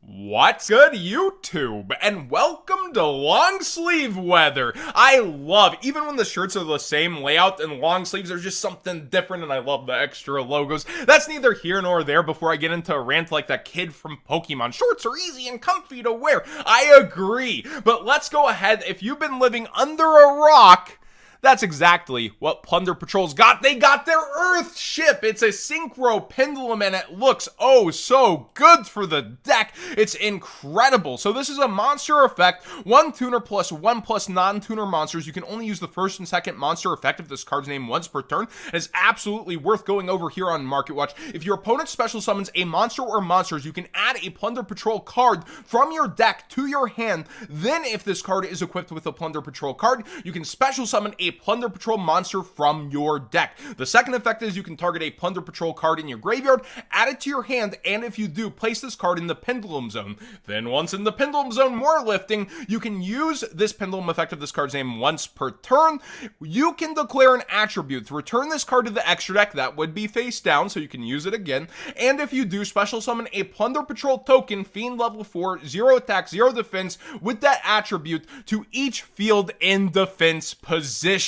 What's good, YouTube? And welcome to long sleeve weather. I love, even when the shirts are the same layout and long sleeves, there's just something different, and I love the extra logos. That's neither here nor there before I get into a rant like that kid from Pokemon. Shorts are easy and comfy to wear. I agree. But let's go ahead. If you've been living under a rock, that's exactly what Plunder Patrol's got. They got their Earth ship. It's a Synchro Pendulum, and it looks oh so good for the deck. It's incredible. So this is a monster effect. One tuner plus non-tuner monsters. You can only use the first and second monster effect if this card's named once per turn. It's absolutely worth going over here on Market Watch. If your opponent special summons a monster or monsters, you can add a Plunder Patrol card from your deck to your hand. Then if this card is equipped with a Plunder Patrol card, you can special summon a Plunder Patrol monster from your deck. The second effect is you can target a Plunder Patrol card in your graveyard, add it to your hand, and if you do, place this card in the Pendulum Zone. Then once in the Pendulum Zone, more lifting, you can use this Pendulum effect of this card's name once per turn. You can declare an attribute to return this card to the extra deck. That would be face down, so you can use it again. And if you do, special summon a Plunder Patrol token, Fiend level 4, 0 attack, 0 defense, with that attribute to each field in defense position.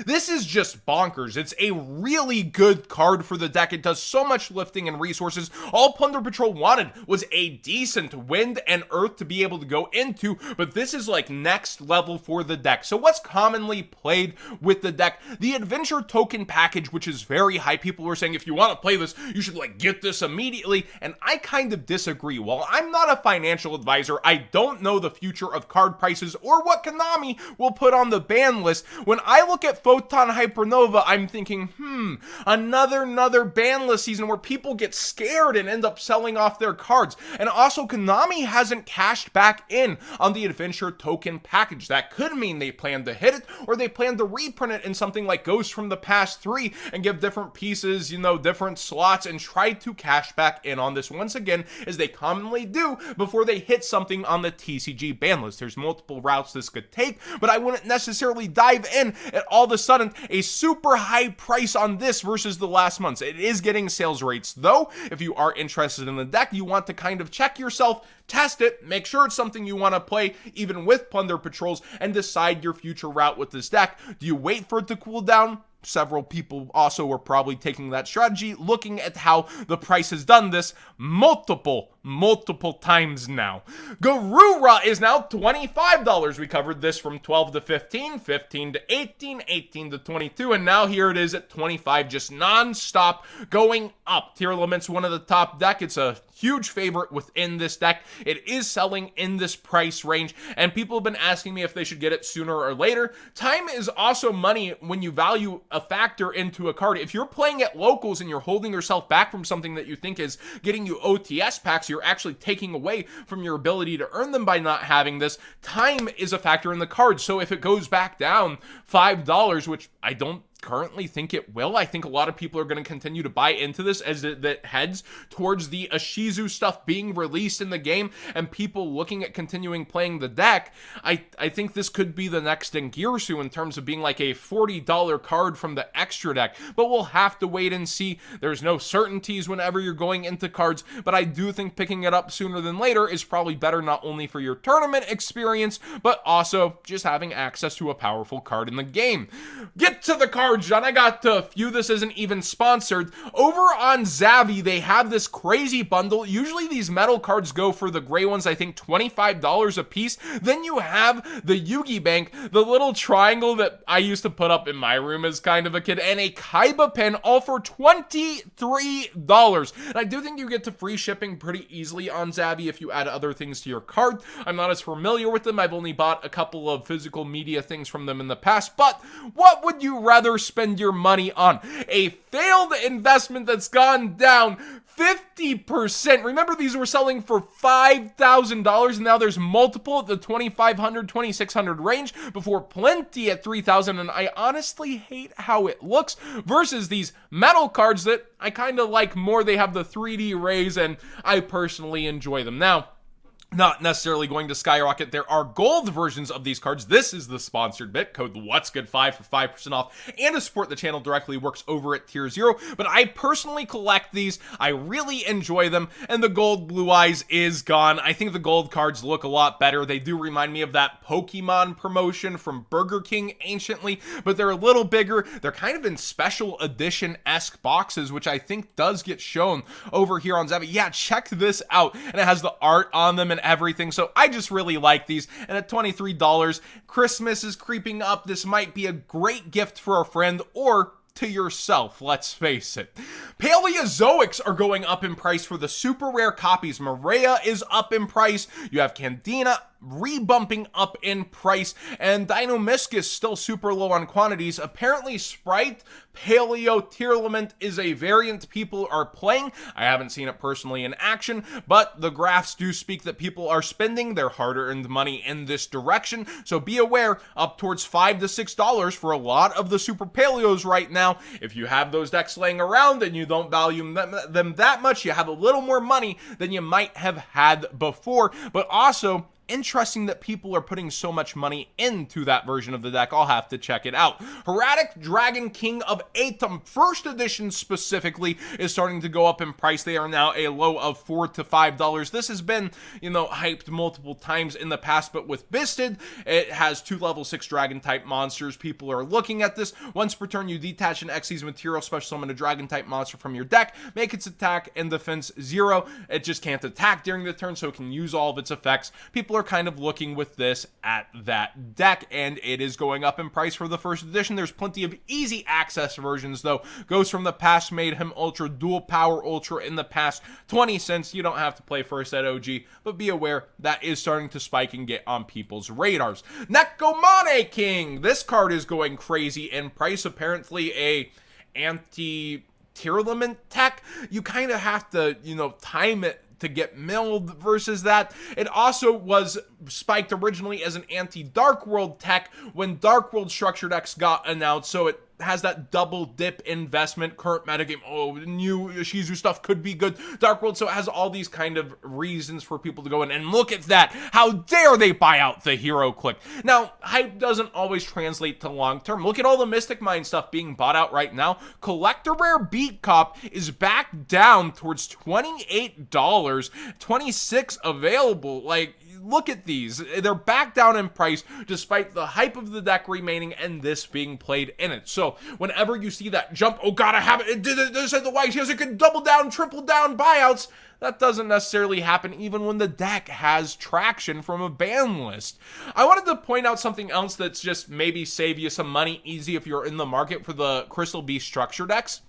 This is just bonkers. It's a really good card for the deck. It does so much lifting and resources. All Plunder Patrol wanted was a decent wind and earth to be able to go into, but this is like next level for the deck. So what's commonly played with the deck? The Adventure Token package, which is very high. People are saying if you want to play this, you should like get this immediately, and I kind of disagree. While I'm not a financial advisor, I don't know the future of card prices or what Konami will put on the ban list. When I look at Photon Hypernova, I'm thinking, another ban list season where people get scared and end up selling off their cards. And also, Konami hasn't cashed back in on the Adventure Token package. That could mean they plan to hit it, or they plan to reprint it in something like Ghost from the Past 3 and give different pieces, different slots, and try to cash back in on this once again, as they commonly do before they hit something on the TCG ban list. There's multiple routes this could take, but I wouldn't necessarily dive in at all of a sudden a super high price on this versus the last months. It is getting sales rates though. If you are interested in the deck, you want to kind of check yourself, test it, make sure it's something you want to play even with Plunder Patrols, and decide your future route with this deck. Do you wait for it to cool down? Several people also are probably taking that strategy, looking at how the price has done this multiple times now. Gurura is now $25. We covered this from 12 to 15, 15 to 18, 18 to 22, and now here it is at 25, just non-stop going up. Tier Limit's one of the top deck. It's a huge favorite within this deck. It is selling in this price range, and people have been asking me if they should get it sooner or later. Time is also money when you value a factor into a card. If you're playing at locals and you're holding yourself back from something that you think is getting you OTS packs, you're actually taking away from your ability to earn them by not having this. Time is a factor in the card. So if it goes back down $5, which I don't currently think it will, I think a lot of people are going to continue to buy into this as it heads towards the Ishizu stuff being released in the game and people looking at continuing playing the deck. I think this could be the next Ngirsu in terms of being like a $40 card from the extra deck, but we'll have to wait and see. There's no certainties whenever you're going into cards, but I do think picking it up sooner than later is probably better, not only for your tournament experience, but also just having access to a powerful card in the game. Get to the card, John. I got a few. This isn't even sponsored. Over on Xavi, they have this crazy bundle. Usually these metal cards go for the gray ones, I think $25 a piece. Then you have the Yugi Bank, the little triangle that I used to put up in my room as kind of a kid, and a Kaiba pen, all for $23. And I do think you get to free shipping pretty easily on Xavi if you add other things to your card. I'm not as familiar with them. I've only bought a couple of physical media things from them in the past, but what would you rather spend your money on? A failed investment that's gone down 50%. Remember, these were selling for $5,000, and now there's multiple at the $2,500, $2,600 range, before plenty at $3,000, and I honestly hate how it looks versus these metal cards that I kind of like more. They have the 3D rays, and I personally enjoy them. Now, not necessarily going to skyrocket. There are gold versions of these cards. This is the sponsored bit. Code What's Good 5 for 5% off, and to support the channel directly works over at tier 0. But I personally collect these. I really enjoy them, and the gold blue eyes is gone. I think the gold cards look a lot better. They do remind me of that Pokemon promotion from Burger King anciently, but they're a little bigger. They're kind of in special edition-esque boxes, which I think does get shown over here on Xavi. Yeah, check this out. And it has the art on them and everything, so I just really like these. And at $23, Christmas is creeping up. This might be a great gift for a friend or to yourself, let's face it. Paleozoics are going up in price for the super rare copies. Maria is up in price. You have Candina rebumping up in price, and Deinonychus still super low on quantities. Apparently Sprite Paleo Tearlament is a variant people are playing. I haven't seen it personally in action, but the graphs do speak that people are spending their hard-earned money in this direction, so be aware, up towards $5 to $6 for a lot of the super paleos right now. If you have those decks laying around and you don't value them that much, you have a little more money than you might have had before. But also, interesting that people are putting so much money into that version of the deck. I'll have to check it out. Heradic Dragon King of Atum, first edition specifically, is starting to go up in price. They are now a low of $4 to $5. This has been, hyped multiple times in the past, but with Bisted, it has 2 level 6 dragon type monsters. People are looking at this. Once per turn, you detach an Xyz material, special summon a dragon type monster from your deck, make its attack and defense 0. It just can't attack during the turn, so it can use all of its effects. People are kind of looking with this at that deck, and it is going up in price for the first edition. There's plenty of easy access versions though. Ghost from the Past made him Ultra, Dual Power Ultra in the past, 20 cents. You don't have to play first at OG, but be aware that is starting to spike and get on people's radars. Neko King, this card is going crazy in price. Apparently a anti-tearlament tech. You kind of have to, time it to get milled versus that. It also was spiked originally as an anti-Dark World tech when Dark World Structured X got announced, so it has that double dip investment. Current metagame, new Shizu stuff could be good. Dark World, so it has all these kind of reasons for people to go in and look at that. How dare they buy out the hero click? Now, hype doesn't always translate to long term. Look at all the Mystic Mine stuff being bought out right now. Collector Rare Beat Cop is back down towards $28, $26 available. Like, look at these. They're back down in price despite the hype of the deck remaining and this being played in it. So whenever you see that jump, oh god, I have it. It did it. They said the white heels, it could double down, triple down buyouts. That doesn't necessarily happen even when the deck has traction from a ban list. I wanted to point out something else that's just maybe save you some money easy if you're in the market for the Crystal Beast structure decks.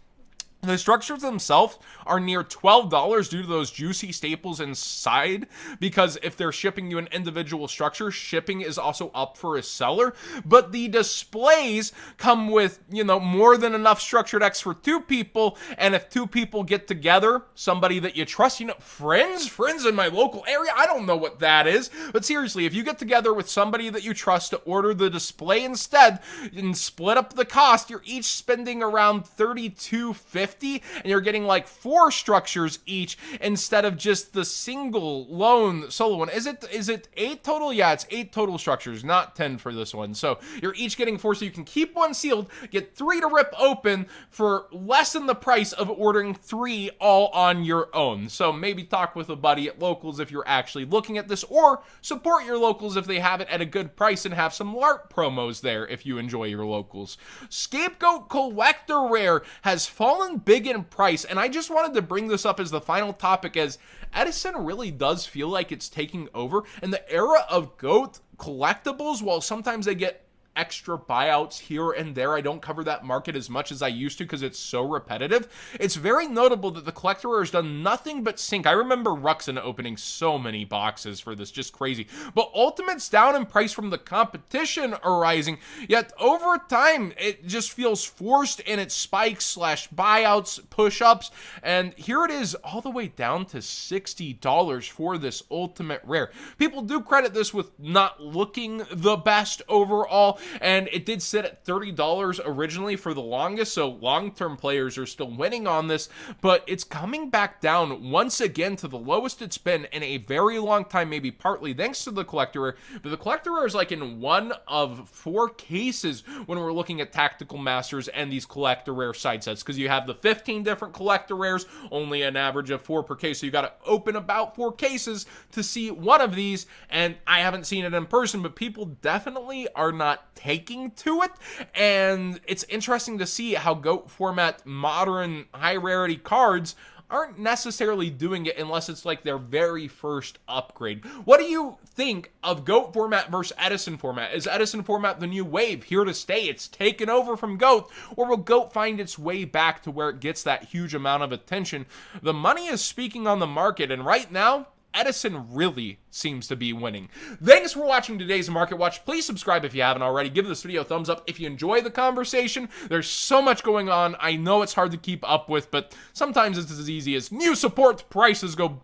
The structures themselves are near $12 due to those juicy staples inside, because if they're shipping you an individual structure, shipping is also up for a seller. But the displays come with, more than enough structured X for 2 people, and if 2 people get together, somebody that you trust, friends in my local area, I don't know what that is, but seriously, if you get together with somebody that you trust to order the display instead and split up the cost, you're each spending around $32.50. And you're getting like 4 structures each instead of just the single lone solo one. Is it 8 total? Yeah, it's 8 total structures, not 10 for this one. So you're each getting 4, so you can keep 1 sealed, get 3 to rip open for less than the price of ordering 3 all on your own. So maybe talk with a buddy at locals if you're actually looking at this, or support your locals if they have it at a good price and have some LARP promos there if you enjoy your locals. Scapegoat Collector Rare has fallen big in price, and I just wanted to bring this up as the final topic, as Edison really does feel like it's taking over, and the era of GOAT collectibles, while sometimes they get extra buyouts here and there, I don't cover that market as much as I used to because it's so repetitive. It's very notable that the collector rare has done nothing but sink. I remember Ruxin opening so many boxes for this, just crazy. But Ultimate's down in price from the competition arising, yet over time it just feels forced in its spikes slash buyouts, push-ups, and here it is all the way down to $60 for this Ultimate rare. People do credit this with not looking the best overall, and it did sit at $30 originally for the longest, so long-term players are still winning on this, but it's coming back down once again to the lowest it's been in a very long time, maybe partly thanks to the collector rare, but the collector rare is like in 1 of 4 cases when we're looking at Tactical Masters and these collector rare side sets, because you have the 15 different collector rares, only an average of 4 per case, so you got to open about 4 cases to see one of these, and I haven't seen it in person, but people definitely are not taking to it, and it's interesting to see how GOAT format modern high rarity cards aren't necessarily doing it unless it's like their very first upgrade. What do you think of GOAT format versus Edison format? Is Edison format the new wave, here to stay? It's taken over from GOAT, or will GOAT find its way back to where it gets that huge amount of attention? The money is speaking on the market, and right now, Edison really seems to be winning. Thanks for watching today's Market Watch. Please subscribe if you haven't already. Give this video a thumbs up if you enjoy the conversation. There's so much going on. I know it's hard to keep up with, but sometimes it's as easy as new support, prices go.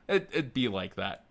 It'd be like that.